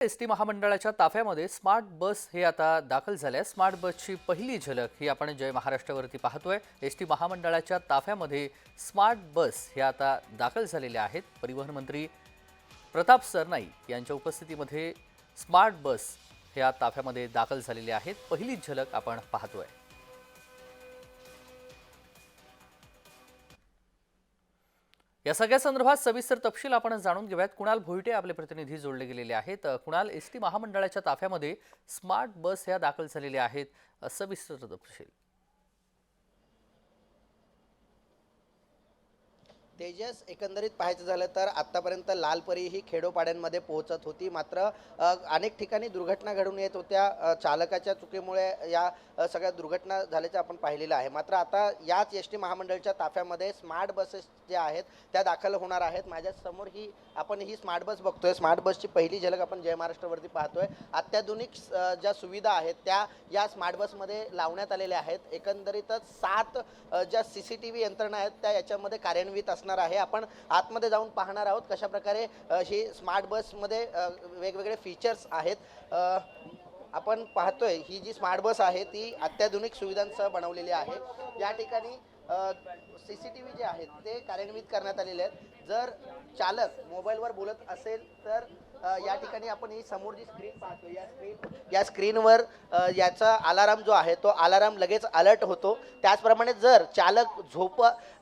ST महामंडळाच्या ताफ्यामध्ये smart bus हे आता दाखल झाल्या। स्मार्ट बसची पहिली झलक ही आपण जय महाराष्ट्रावरती पाहतोय। एसटी महामंडळाच्या ताफ्यामध्ये स्मार्ट बस हे आता दाखल झालेल्या आहेत। परिवहन मंत्री प्रताप सरनाईक यांच्या उपस्थितीमध्ये स्मार्ट बस हे या ताफ्यामध्ये दाखल झालेले आहेत। पहिली झलक आपण पाहतोय। या सगळ्या संदर्भात सविस्तर तपशील आपण जाणून घेऊयात। कुणाल भोईटे आपले प्रतिनिधी जोडले गेलेले आहेत। कुणाल, एसटी महामंडळाच्या ताफ्यामध्ये स्मार्ट बस ह्या दाखल झालेल्या आहेत, सविस्तर तपशील। तेजस, एकंदरीत पाहायचं झालं तर आत्तापर्यंत लालपरी ही खेडोपाड्यांमध्ये पोहोचत होती, मात्र अनेक ठिकाणी दुर्घटना घडून येत होत्या। चालकाच्या चुकीमुळे या सगळ्या दुर्घटना झाल्याचं आपण पाहिलेलं आहे। मात्र आता याच एस टी महामंडळाच्या ताफ्यामध्ये स्मार्ट बसेस ज्या आहेत त्या दाखल होणार आहेत। माझ्यासमोर आपण ही स्मार्ट बस बघतोय। स्मार्ट बसची पहिली झलक आपण जय महाराष्ट्रावरती पाहतोय। अत्याधुनिक ज्या सुविधा आहेत त्या या स्मार्ट बसमध्ये लावण्यात आलेल्या आहेत। एकंदरीतच 7 ज्या CCTV यंत्रणा आहेत त्या याच्यामध्ये कार्यान्वित असणार आहे। आपण आतमध्ये जाऊन पाहणार आहोत कशा प्रकारे ही स्मार्ट बसमध्ये वेगवेगळे फीचर्स आहेत। आपण पाहतोय ही जी स्मार्ट बस आहे ती अत्याधुनिक सुविधांसह बनवलेली आहे। या ठिकाणी CCTV जे आहेत ते कार्यान्वित करण्यात आलेले आहेत। जर चालक मोबाईलवर बोलत असेल तर या ठिकाणी आपण ही समोर जी स्क्रीन पाहतो या स्क्रीनवर याचा अलाराम जो आहे तो अलाराम लगेच अलर्ट होतो। त्याचप्रमाणे जर चालक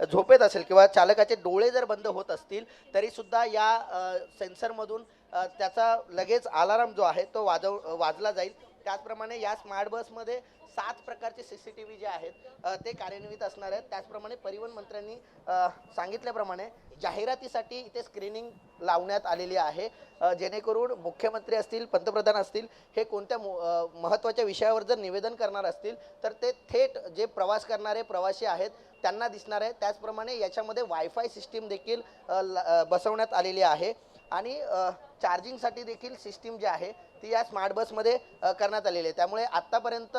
झोपेत असेल किंवा चालकाचे डोळे जर बंद होत असतील तरी सुद्धा या सेन्सरमधून त्याचा लगेच अलाराम जो आहे तो वाजला जाईल। त्याचप्रमाणे या स्मार्ट बसमध्ये 7 प्रकारचे CCTV जे आहेत ते कार्यान्वित असणार आहेत। त्याचप्रमाणे परिवहन मंत्र्यांनी सांगितल्याप्रमाणे जाहिरातीसाठी इथे स्क्रीनिंग लावण्यात आलेली आहे, जेणेकरून मुख्यमंत्री असतील, पंतप्रधान असतील, हे कोणत्या महत्त्वाच्या विषयावर जर निवेदन करणार असतील तर ते थेट जे प्रवास करणारे प्रवासी आहेत त्यांना दिसणार आहे। त्याचप्रमाणे याच्यामध्ये वायफाय सिस्टीम देखील बसवण्यात आलेली आहे आणि चार्जिंगसाठी देखील सिस्टीम जी आहे ती या स्मार्ट बसमध्ये करण्यात आलेली आहे। त्यामुळे आत्तापर्यंत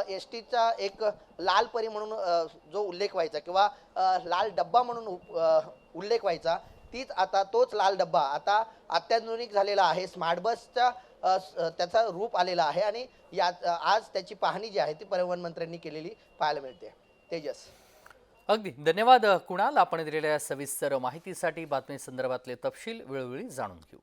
एस टीचा एक लाल परी म्हणून जो उल्लेख व्हायचा किंवा लाल डब्बा म्हणून उल्लेख व्हायचा तोच लाल डब्बा आता अत्याधुनिक झालेला आहे। स्मार्ट बसचा त्याचा रूप आलेला आहे आणि आज त्याची पाहणी जी आहे ती परिवहन मंत्र्यांनी केलेली पाहायला मिळते। तेजस, अगदी धन्यवाद कुणाल, आपण दिलेल्या सविस्तर माहितीसाठी। बातमी संदर्भातले तपशील वेळोवेळी जाणून घेऊ।